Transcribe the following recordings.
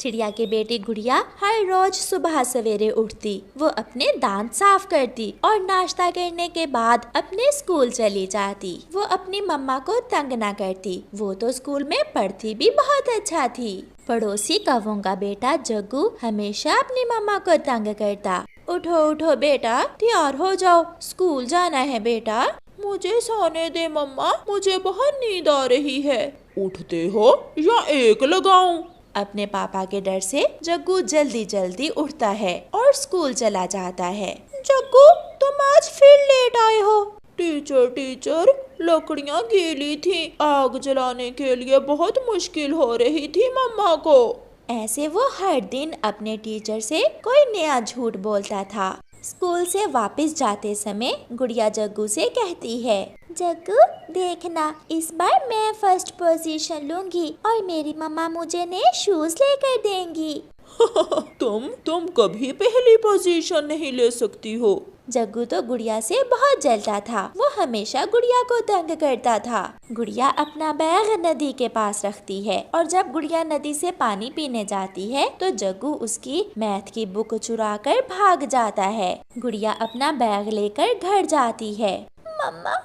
चिड़िया की बेटी गुड़िया हर रोज सुबह सवेरे उठती, वो अपने दांत साफ करती और नाश्ता करने के बाद अपने स्कूल चली जाती। वो अपनी मम्मा को तंग ना करती, वो तो स्कूल में पढ़ती भी बहुत अच्छा थी। पड़ोसी कौवों का बेटा जग्गू हमेशा अपनी मम्मा को तंग करता। उठो उठो बेटा, तैयार हो जाओ, स्कूल जाना है बेटा। मुझे सोने दे मम्मा, मुझे बहुत नींद आ रही है। उठते हो या एक लगाऊं? अपने पापा के डर से जग्गू जल्दी जल्दी उठता है और स्कूल चला जाता है। जग्गू, तुम आज फिर लेट आए हो। टीचर, लकड़ियाँ गीली थी, आग जलाने के लिए बहुत मुश्किल हो रही थी मम्मा को। ऐसे वो हर दिन अपने टीचर से कोई नया झूठ बोलता था। स्कूल से वापस जाते समय गुड़िया जग्गू से कहती है, जग्गू देखना, इस बार मैं फर्स्ट पोजीशन लूंगी और मेरी मम्मा मुझे नए शूज लेकर देंगी। तुम कभी पहली पोजीशन नहीं ले सकती हो। जग्गू तो गुड़िया से बहुत जलता था, वो हमेशा गुड़िया को तंग करता था। गुड़िया अपना बैग नदी के पास रखती है और जब गुड़िया नदी से पानी पीने जाती है तो जग्गू उसकी मैथ की बुक चुरा कर भाग जाता है। गुड़िया अपना बैग लेकर घर जाती है। मम्मा,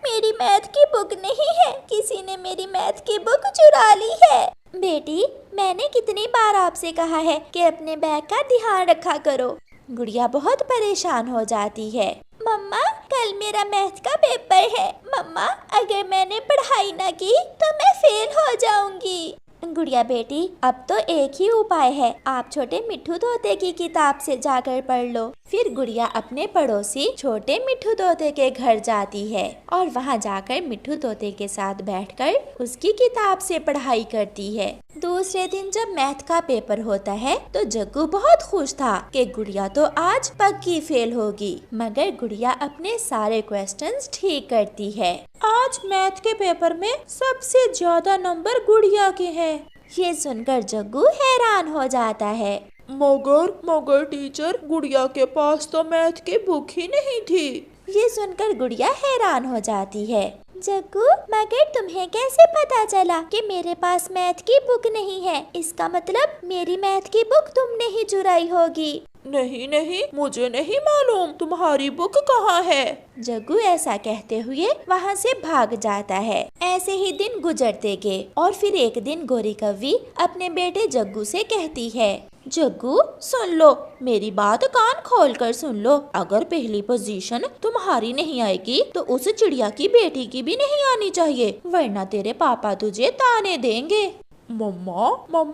मेरी मैथ की बुक नहीं है, किसी ने मेरी मैथ की बुक चुरा ली है। बेटी, मैंने कितनी बार आपसे कहा है कि अपने बैग का ध्यान रखा करो। गुड़िया बहुत परेशान हो जाती है। मम्मा, कल मेरा मैथ का पेपर है। मम्मा, अगर मैंने पढ़ाई न की तो मैं फेल हो जाऊंगी। गुड़िया बेटी, अब तो एक ही उपाय है, आप छोटे मिट्ठू तोते की किताब से जाकर पढ़ लो। फिर गुड़िया अपने पड़ोसी छोटे मिट्ठू तोते के घर जाती है और वहाँ जाकर मिट्ठू तोते के साथ बैठकर उसकी किताब से पढ़ाई करती है। दूसरे दिन जब मैथ का पेपर होता है तो जग्गू बहुत खुश था कि गुड़िया तो आज पक्की फेल होगी, मगर गुड़िया अपने सारे क्वेश्चंस ठीक करती है। आज मैथ के पेपर में सबसे ज्यादा नंबर गुड़िया के हैं। ये सुनकर जग्गू हैरान हो जाता है। मगर टीचर, गुड़िया के पास तो मैथ की बुक ही नहीं थी। ये सुनकर गुड़िया हैरान हो जाती है। जग्गू, मगर तुम्हें कैसे पता चला कि मेरे पास मैथ की बुक नहीं है? इसका मतलब मेरी मैथ की बुक तुमने ही चुराई होगी। नहीं, मुझे नहीं मालूम तुम्हारी बुक कहाँ है। जग्गू ऐसा कहते हुए वहाँ से भाग जाता है। ऐसे ही दिन गुजरते गए और फिर एक दिन गोरी कौवी अपने बेटे जग्गू से कहती है, जग्गू सुन लो, मेरी बात कान खोल कर सुन लो। अगर पहली पोजीशन तुम्हारी नहीं आएगी तो उस चिड़िया की बेटी की भी नहीं आनी चाहिए, वरना तेरे पापा तुझे ताने देंगे। मम्मा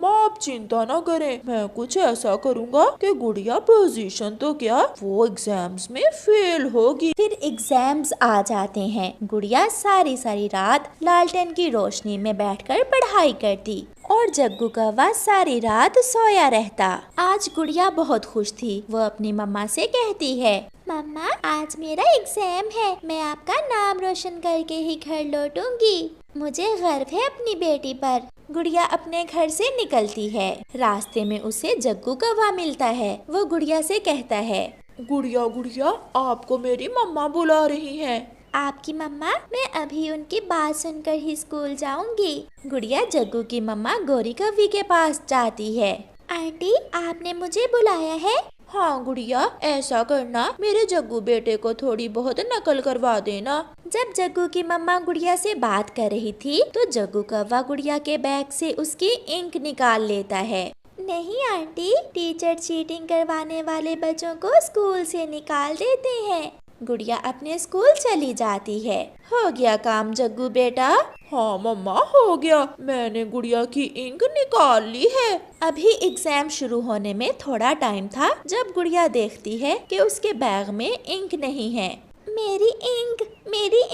आप चिंता न करें, मैं कुछ ऐसा करूँगा कि गुड़िया पोजीशन तो क्या, वो एग्जाम्स में फेल होगी। फिर एग्जाम्स आ जाते हैं। गुड़िया सारी रात लालटेन की रोशनी में बैठकर पढ़ाई करती और जग्गू कौवा सारी रात सोया रहता। आज गुड़िया बहुत खुश थी। वो अपनी मम्मा से कहती है, मम्मा आज मेरा एग्जाम है, मैं आपका नाम रोशन करके ही घर लौटूंगी। मुझे गर्व है अपनी बेटी पर। गुड़िया अपने घर से निकलती है। रास्ते में उसे जग्गू कौवा मिलता है। वो गुड़िया से कहता है, गुड़िया आपको मेरी मम्मा बुला रही हैं। आपकी मम्मा? मैं अभी उनकी बात सुनकर ही स्कूल जाऊंगी। गुड़िया जग्गू की मम्मा गोरी कौवी के पास जाती है। आंटी, आपने मुझे बुलाया है? हाँ गुड़िया, ऐसा करना, मेरे जग्गू बेटे को थोड़ी बहुत नकल करवा देना। जब जग्गू की मम्मा गुड़िया से बात कर रही थी तो जग्गू कौवा गुड़िया के बैग से उसकी इंक निकाल लेता है। नहीं आंटी, टीचर चीटिंग करवाने वाले बच्चों को स्कूल से निकाल देते हैं। गुड़िया अपने स्कूल चली जाती है। हो गया काम जग्गू बेटा? हाँ मम्मा, हो गया, मैंने गुड़िया की इंक निकाल ली है। अभी एग्जाम शुरू होने में थोड़ा टाइम था जब गुड़िया देखती है कि उसके बैग में इंक नहीं है। मेरी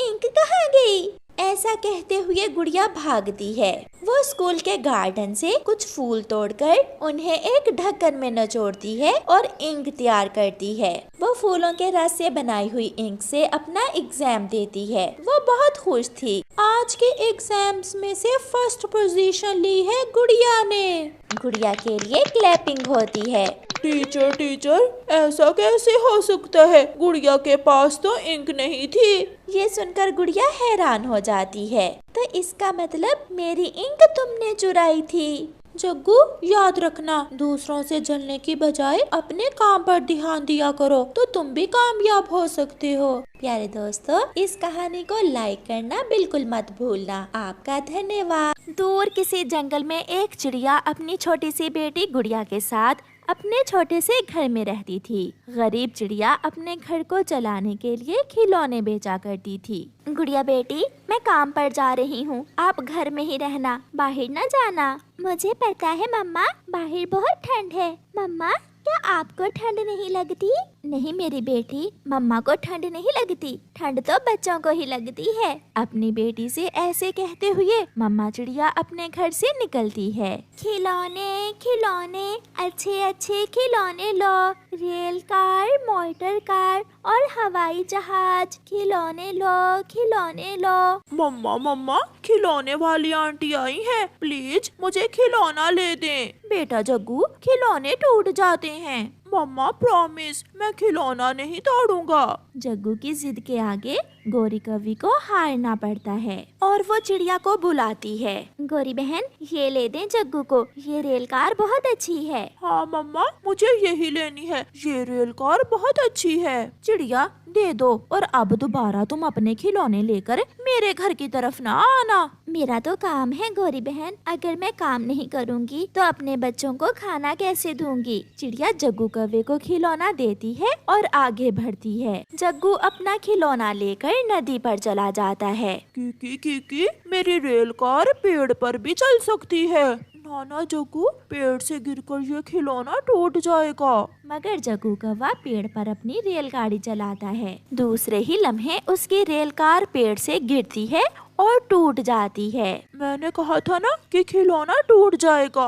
इंक कहाँ गई? ऐसा कहते हुए गुड़िया भागती है। वो स्कूल के गार्डन से कुछ फूल तोड़कर उन्हें एक ढक्कन में निचोड़ती है और इंक तैयार करती है। वो फूलों के रस से बनाई हुई इंक से अपना एग्जाम देती है। वो बहुत खुश थी। आज के एग्जाम्स में से फर्स्ट पोजीशन ली है गुड़िया ने। गुड़िया के लिए क्लैपिंग होती है। टीचर, ऐसा कैसे हो सकता है? गुड़िया के पास तो इंक नहीं थी। ये सुनकर गुड़िया हैरान हो जाती है। तो इसका मतलब मेरी इंक तुमने चुराई थी? जग्गू, याद रखना, दूसरों से जलने की बजाय अपने काम पर ध्यान दिया करो तो तुम भी कामयाब हो सकते हो। प्यारे दोस्तों, इस कहानी को लाइक करना बिल्कुल मत भूलना। आपका धन्यवाद। दूर किसी जंगल में एक चिड़िया अपनी छोटी सी बेटी गुड़िया के साथ अपने छोटे से घर में रहती थी। गरीब चिड़िया अपने घर को चलाने के लिए खिलौने बेचा करती थी। गुड़िया बेटी, मैं काम पर जा रही हूँ, आप घर में ही रहना, बाहर न जाना। मुझे पता है मम्मा, बाहर बहुत ठंड है। मम्मा, क्या आपको ठंड नहीं लगती? नहीं मेरी बेटी, मम्मा को ठंड नहीं लगती, ठंड तो बच्चों को ही लगती है। अपनी बेटी से ऐसे कहते हुए मम्मा चिड़िया अपने घर से निकलती है। खिलौने खिलौने, अच्छे अच्छे खिलौने लो, रेल कार, मोटर कार और हवाई जहाज। खिलौने लो, खिलौने लो। मम्मा मम्मा, खिलौने वाली आंटी आई है, प्लीज मुझे खिलौना ले दें। बेटा जग्गू, खिलौने टूट जाते हैं। मम्मा प्रॉमिस, मैं खिलौना नहीं तोड़ूंगा। जग्गू की जिद के आगे गोरी कवि को हारना पड़ता है और वो चिड़िया को बुलाती है। गोरी बहन, ये ले दे जग्गू को, ये रेल कार बहुत अच्छी है। हाँ मम्मा, मुझे यही लेनी है, ये रेल कार बहुत अच्छी है। चिड़िया, दे दो, और अब दोबारा तुम अपने खिलौने लेकर मेरे घर की तरफ ना आना। मेरा तो काम है गोरी बहन, अगर मैं काम नहीं करूँगी तो अपने बच्चों को खाना कैसे दूंगी। चिड़िया जग्गू कौवे को खिलौना देती है और आगे बढ़ती है। जग्गू अपना खिलौना लेकर नदी पर चला जाता है। की मेरी रेल कार पेड़ पर भी चल सकती है। नाना जग्गू, पेड़ से गिरकर ये खिलौना टूट जाएगा। मगर जग्गू कौवा पेड़ पर अपनी रेलगाड़ी चलाता है। दूसरे ही लम्हे उसकी रेल कार पेड़ से गिरती है और टूट जाती है। मैंने कहा था ना कि खिलौना टूट जाएगा।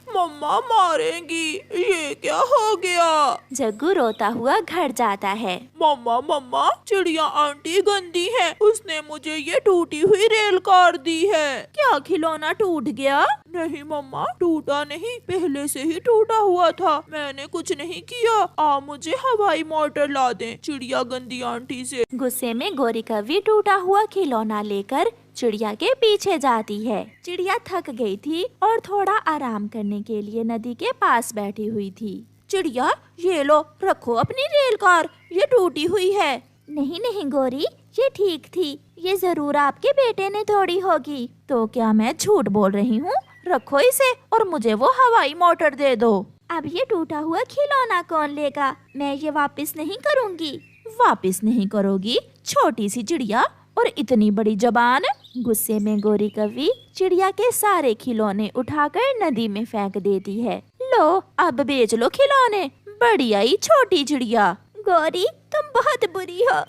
मम्मा मारेंगी, ये क्या हो गया? जग्गू रोता हुआ घर जाता है। मम्मा मम्मा, चिड़िया आंटी गंदी है, उसने मुझे ये टूटी हुई रेल कार दी है। क्या खिलौना टूट गया? नहीं मम्मा, टूटा नहीं, पहले से ही टूटा हुआ था, मैंने कुछ नहीं किया। आप मुझे हवाई मोटर ला दें, चिड़िया गंदी आंटी से। गुस्से में गोरी कवि टूटा हुआ खिलौना लेकर चिड़िया के पीछे जाती है। चिड़िया थक गई थी और थोड़ा आराम करने के लिए नदी के पास बैठी हुई थी। चिड़िया, ये लो, रखो अपनी रेल कार, ये टूटी हुई है। नहीं नहीं गोरी, ये ठीक थी, ये जरूर आपके बेटे ने तोड़ी होगी। तो क्या मैं झूठ बोल रही हूँ? रखो इसे और मुझे वो हवाई मोटर दे दो। अब ये टूटा हुआ खिलौना कौन लेगा? मैं ये वापस नहीं करूँगी। वापस नहीं करोगी? छोटी सी चिड़िया और इतनी बड़ी जबान। गुस्से में गोरी कवि चिड़िया के सारे खिलौने उठाकर नदी में फेंक देती है। लो, अब बेच लो खिलौने, बड़ी आई छोटी चिड़िया। गोरी, तुम बहुत बुरी हो,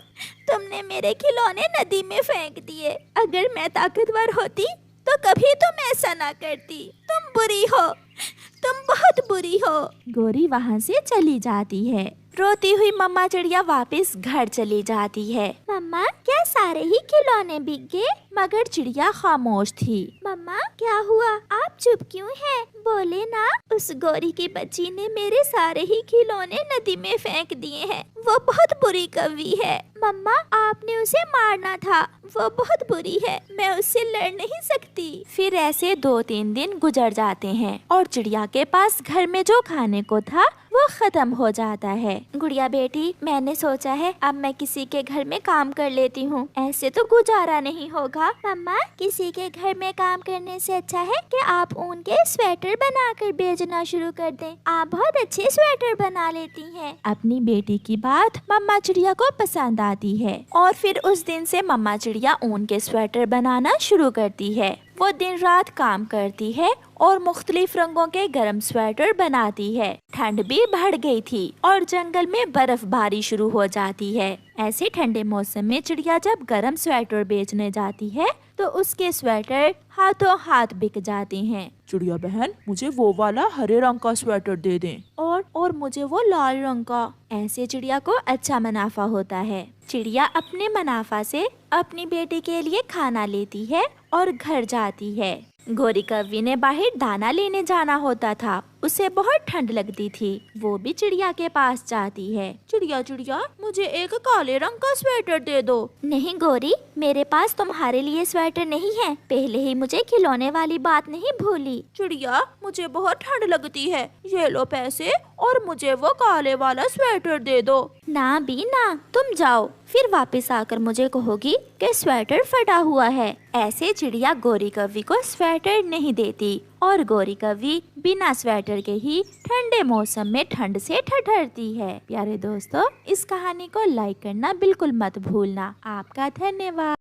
तुमने मेरे खिलौने नदी में फेंक दिए। अगर मैं ताकतवर होती तो कभी तुम ऐसा ना करती। तुम बुरी हो, तुम बहुत बुरी हो। गोरी वहाँ से चली जाती है। रोती हुई मम्मा चिड़िया वापस घर चली जाती है। मम्मा, क्या सारे ही खिलौने बिक गए? मगर चिड़िया खामोश थी। मम्मा, क्या हुआ? आप चुप क्यों हैं? बोले ना, उस गोरी की बच्ची ने मेरे सारे ही खिलौने नदी में फेंक दिए हैं। वो बहुत बुरी कवि है। मम्मा, आपने उसे मारना था, वो बहुत बुरी है, मैं उससे लड़ नहीं सकती। फिर ऐसे 2-3 दिन गुजर जाते हैं और चिड़िया के पास घर में जो खाने को था वो खत्म हो जाता है। गुड़िया बेटी, मैंने सोचा है अब मैं किसी के घर में काम कर लेती हूँ, ऐसे तो गुजारा नहीं होगा। मम्मा, किसी के घर में काम करने से अच्छा है कि आप ऊन के स्वेटर बनाकर बेचना शुरू कर दें। आप बहुत अच्छे स्वेटर बना लेती हैं। अपनी बेटी की बात मम्मा चिड़िया को पसंद आती है और फिर उस दिन से मम्मा चिड़िया ऊन के स्वेटर बनाना शुरू करती है। वो दिन रात काम करती है और मुख्तलिफ रंगों के गर्म स्वेटर बनाती है। ठंड भी बढ़ गई थी और जंगल में बर्फबारी शुरू हो जाती है। ऐसे ठंडे मौसम में चिड़िया जब गर्म स्वेटर बेचने जाती है तो उसके स्वेटर हाथों हाथ बिक जाते हैं। चिड़िया बहन, मुझे वो वाला हरे रंग का स्वेटर दे दें। और मुझे वो लाल रंग का। ऐसे चिड़िया को अच्छा मुनाफा होता है। चिड़िया अपने मुनाफा से अपनी बेटी के लिए खाना लेती है और घर जाती है। गोरी कव्वी ने बाहर दाना लेने जाना होता था। उसे बहुत ठंड लगती थी। वो भी चिड़िया के पास जाती है। चिड़िया चिड़िया, मुझे एक काले रंग का स्वेटर दे दो। नहीं गोरी, मेरे पास तुम्हारे लिए स्वेटर नहीं है। पहले ही मुझे खिलौने वाली बात नहीं भूली। चिड़िया, मुझे बहुत ठंड लगती है, ये लो पैसे और मुझे वो काले वाला स्वेटर दे दो। ना भी ना, तुम जाओ, फिर वापस आकर मुझे कहोगी कि स्वेटर फटा हुआ है। ऐसे चिड़िया गोरी कौवी को स्वेटर नहीं देती और गोरी कौवी बिना स्वेटर के ही ठंडे मौसम में ठंड से ठठरती है। प्यारे दोस्तों, इस कहानी को लाइक करना बिल्कुल मत भूलना। आपका धन्यवाद।